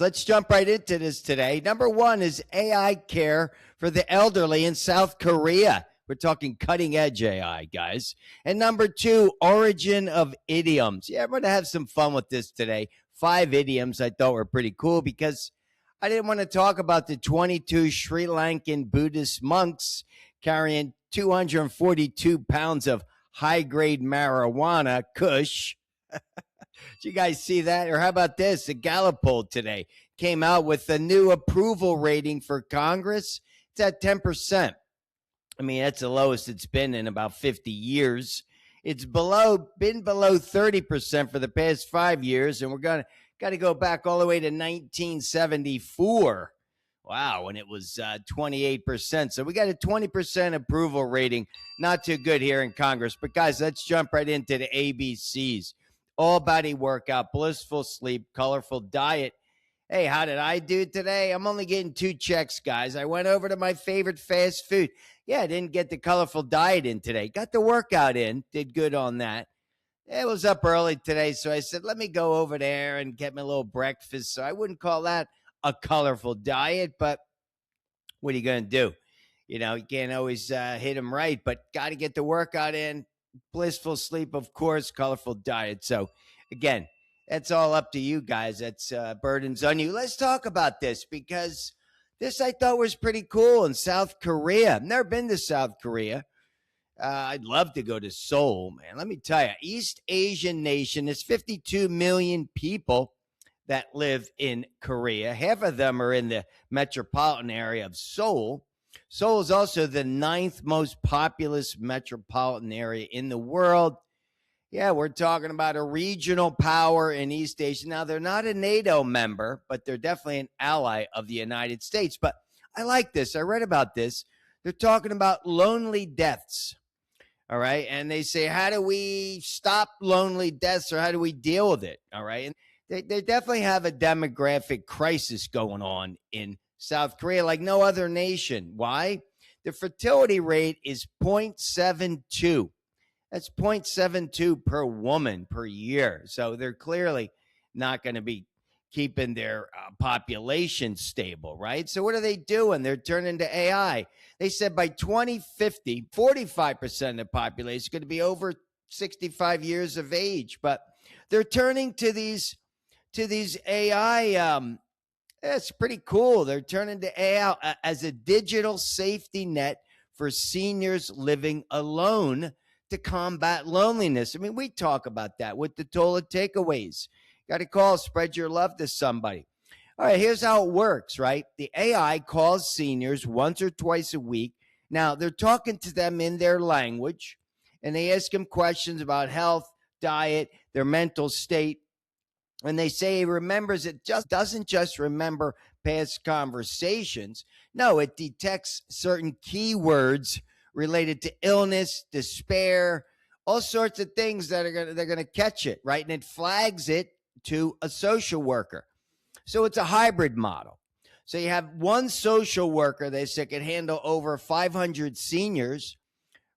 Let's jump right into this today. Number one is AI care for the elderly in South Korea. We're talking cutting edge AI, guys. And number two, origin of idioms. Yeah, we're going to have some fun with this today. 5 idioms I thought were pretty cool because I didn't want to talk about the 22 Sri Lankan Buddhist monks carrying 242 pounds of high grade marijuana, Kush. Did you guys see that? Or how about this? The Gallup poll today came out with a new approval rating for Congress. It's at 10%. I mean, that's the lowest it's been in about 50 years. It's been below 30% for the past 5 years, and we're got to go back all the way to 1974. Wow, when it was 28%. So we got a 20% approval rating. Not too good here in Congress. But guys, let's jump right into the ABCs. All body workout, blissful sleep, colorful diet. Hey, how did I do today? I'm only getting 2 checks, guys. I went over to my favorite fast food. Yeah, I didn't get the colorful diet in today. Got the workout in. Did good on that. It was up early today, so I said, let me go over there and get me a little breakfast. So I wouldn't call that a colorful diet, but what are you going to do? You know, you can't always hit them right, but got to get the workout in. Blissful sleep, of course, colorful diet. So again, that's all up to you guys. That's burdens on you. Let's talk about this because this I thought was pretty cool in South Korea. I've never been to South Korea. I'd love to go to Seoul, man. Let me tell you, East Asian nation, there's 52 million people that live in Korea. Half of them are in the metropolitan area of Seoul. Seoul is also the 9th most populous metropolitan area in the world. Yeah, we're talking about a regional power in East Asia. Now, they're not a NATO member, but they're definitely an ally of the United States. But I like this. I read about this. They're talking about lonely deaths. All right. And they say, how do we stop lonely deaths or how do we deal with it? All right. And they definitely have a demographic crisis going on in South Korea like no other nation. Why? The fertility rate is 0.72. That's 0.72 per woman per year. So they're clearly not going to be keeping their population stable, right? So what are they doing? They're turning to AI. They said by 2050, 45% of the population is going to be over 65 years of age. But they're turning to these AI. It's pretty cool. They're turning to AI as a digital safety net for seniors living alone to combat loneliness. I mean, we talk about that with the Tola takeaways. Got to call, spread your love to somebody. All right, here's how it works, right? The AI calls seniors once or twice a week. Now, they're talking to them in their language, and they ask them questions about health, diet, their mental state. And they say he remembers it, just doesn't just remember past conversations. No, it detects certain keywords related to illness, despair, all sorts of things that they're gonna catch it, right? And it flags it to a social worker. So it's a hybrid model. So you have one social worker, they say, can handle over 500 seniors,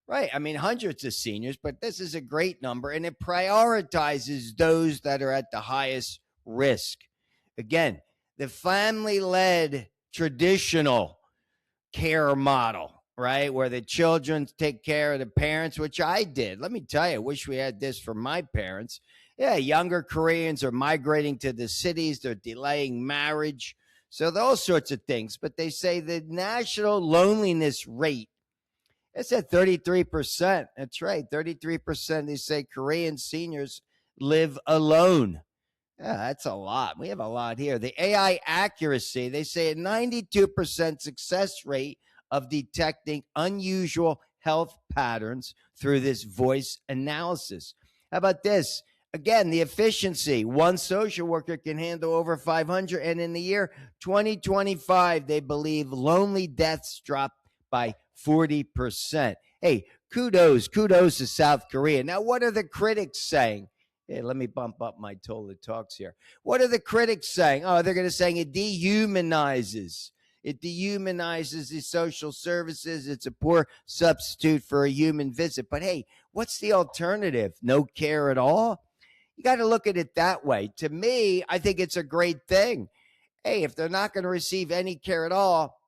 right? I mean, hundreds of seniors, but this is a great number, and it prioritizes those that are at the highest risk. Again, the family-led traditional care model, right, where the children take care of the parents, which I did. Let me tell you, I wish we had this for my parents. Yeah, younger Koreans are migrating to the cities. They're delaying marriage. So all sorts of things. But they say the national loneliness rate, it's at 33%. That's right, 33%. They say Korean seniors live alone. Yeah, that's a lot. We have a lot here. The AI accuracy, they say a 92% success rate of detecting unusual health patterns through this voice analysis. How about this? Again, the efficiency. One social worker can handle over 500. And in the year 2025, they believe lonely deaths dropped by 40%. Hey, kudos to South Korea. Now, what are the critics saying? Hey, let me bump up my Tola Talks here. What are the critics saying? Oh, they're going to say it dehumanizes. It dehumanizes the social services. It's a poor substitute for a human visit. But hey, what's the alternative? No care at all? You got to look at it that way. To me, I think it's a great thing. hey, if they're not going to receive any care at all,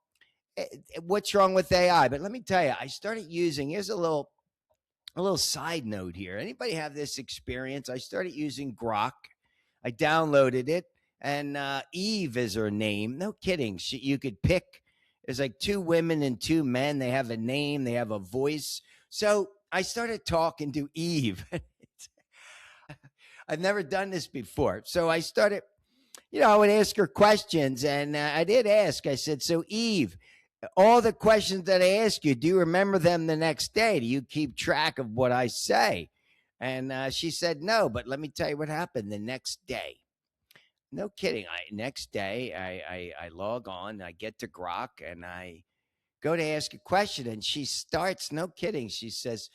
what's wrong with AI? But let me tell you, I started using, here's a little side note here. Anybody have this experience? I started using Grok. I downloaded it, and Eve is her name. No kidding. You could pick. There's like two women and two men. They have a name. They have a voice. So I started talking to Eve. I've never done this before. So I started, I would ask her questions, and I did ask. I said, "So Eve, all the questions that I ask you, do you remember them the next day? Do you keep track of what I say?" And she said, "No, but let me tell you what happened the next day." No kidding. Next day, I log on, I get to Grok, and I go to ask a question, and she starts. No kidding. She says,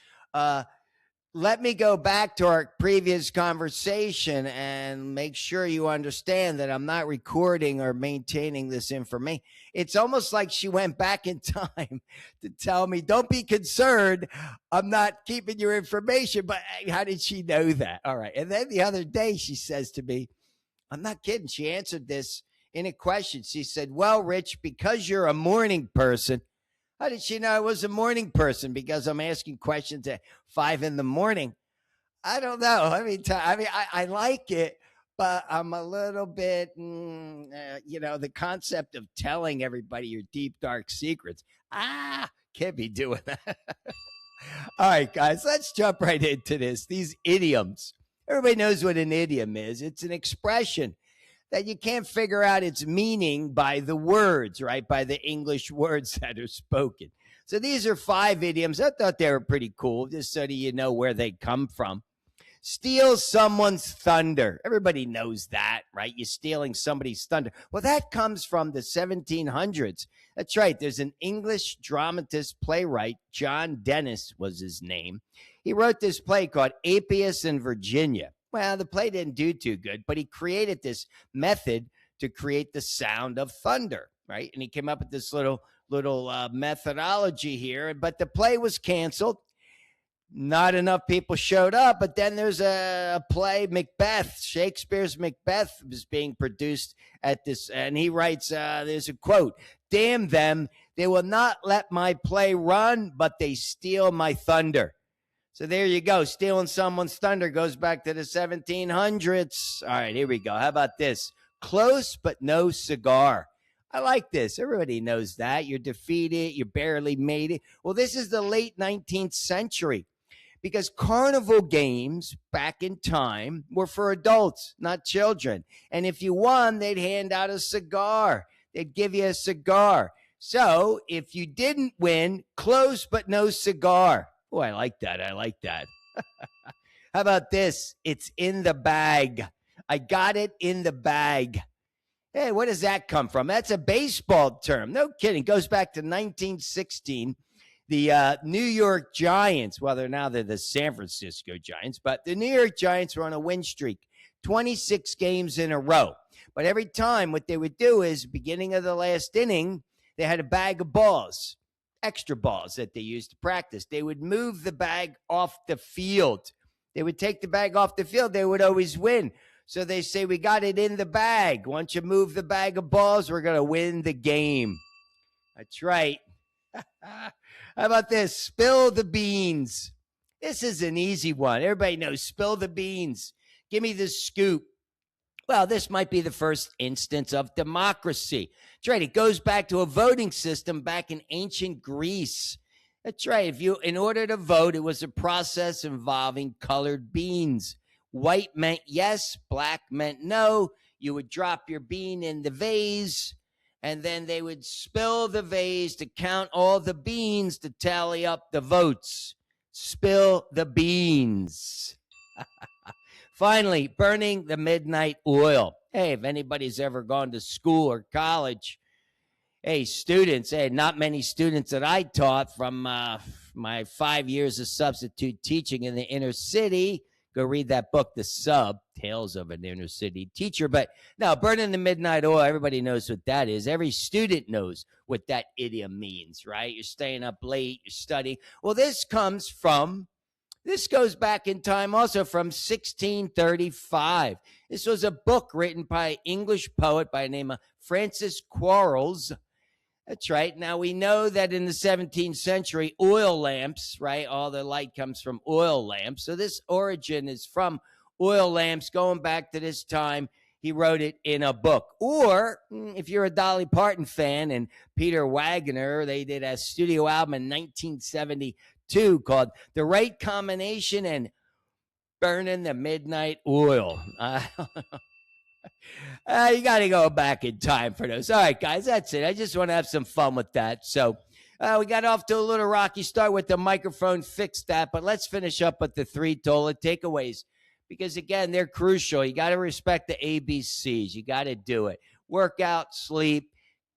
let me go back to our previous conversation and make sure you understand that I'm not recording or maintaining this information. It's almost like she went back in time to tell me, don't be concerned, I'm not keeping your information. But how did she know that? All right. And then the other day she says to me, I'm not kidding. She answered this in a question. She said, well, Rich, because you're a morning person. How did she know I was a morning person? Because I'm asking questions at 5 a.m. I don't know. I like it, but I'm a little bit, the concept of telling everybody your deep, dark secrets. Can't be doing that. All right, guys, let's jump right into this. These idioms. Everybody knows what an idiom is. It's an expression that you can't figure out its meaning by the words, right? By the English words that are spoken. So these are 5 idioms. I thought they were pretty cool, just so that you know where they come from. Steal someone's thunder. Everybody knows that, right? You're stealing somebody's thunder. Well, that comes from the 1700s. That's right. There's an English dramatist playwright, John Dennis was his name. He wrote this play called Appius in Virginia. Well, the play didn't do too good, but he created this method to create the sound of thunder, right? And he came up with this little methodology here, but the play was canceled. Not enough people showed up, but then there's a play, Macbeth. Shakespeare's Macbeth was being produced at this, and he writes, there's a quote, damn them, they will not let my play run, but they steal my thunder. So there you go. Stealing someone's thunder goes back to the 1700s. All right, here we go. How about this? Close, but no cigar. I like this. Everybody knows that. You're defeated. You barely made it. Well, this is the late 19th century because carnival games back in time were for adults, not children. And if you won, they'd hand out a cigar. They'd give you a cigar. So if you didn't win, close, but no cigar. Oh, I like that. I like that. How about this? It's in the bag. I got it in the bag. Hey, where does that come from? That's a baseball term. No kidding. It goes back to 1916. The New York Giants, well, they're the San Francisco Giants, but the New York Giants were on a win streak, 26 games in a row. But every time what they would do is, beginning of the last inning, they had a bag of balls. Extra balls that they used to practice. They would move the bag off the field. They would take the bag off the field. They would always win. So they say, we got it in the bag. Once you move the bag of balls, we're going to win the game. That's right. How about this? Spill the beans. This is an easy one. Everybody knows spill the beans. Give me the scoop. Well, this might be the first instance of democracy. That's right. It goes back to a voting system back in ancient Greece. That's right. In order to vote, it was a process involving colored beans. White meant yes, black meant no. You would drop your bean in the vase, and then they would spill the vase to count all the beans to tally up the votes. Spill the beans. Finally, burning the midnight oil. Hey, if anybody's ever gone to school or college, hey, students, not many students that I taught from my 5 years of substitute teaching in the inner city. Go read that book, The Sub, Tales of an Inner City Teacher. But now, burning the midnight oil, everybody knows what that is. Every student knows what that idiom means, right? You're staying up late, you're studying. Well, this comes from This goes back in time also from 1635. This was a book written by an English poet by the name of Francis Quarles. That's right. Now we know that in the 17th century, oil lamps, right? All the light comes from oil lamps. So this origin is from oil lamps going back to this time. He wrote it in a book. Or if you're a Dolly Parton fan and Peter Wagner, they did a studio album in 1972 called The Right Combination and Burning the Midnight Oil. You got to go back in time for those. All right, guys, that's it. I just want to have some fun with that. So we got off to a little rocky start with the microphone, fixed that, but let's finish up with the 3 Tola takeaways because, again, they're crucial. You got to respect the ABCs. You got to do it. Workout, sleep,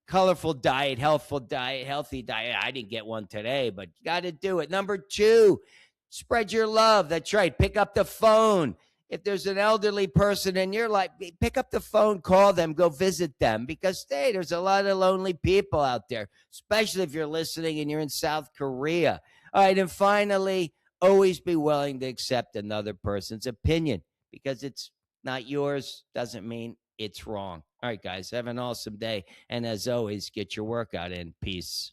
colorful diet, healthful diet, healthy diet. I didn't get one today, but you got to do it. Number 2, spread your love. That's right. Pick up the phone. If there's an elderly person in your life, pick up the phone, call them, go visit them because, hey, there's a lot of lonely people out there, especially if you're listening and you're in South Korea. All right. And finally, always be willing to accept another person's opinion because it's not yours doesn't mean it's wrong. All right, guys, have an awesome day. And as always, get your workout in. Peace.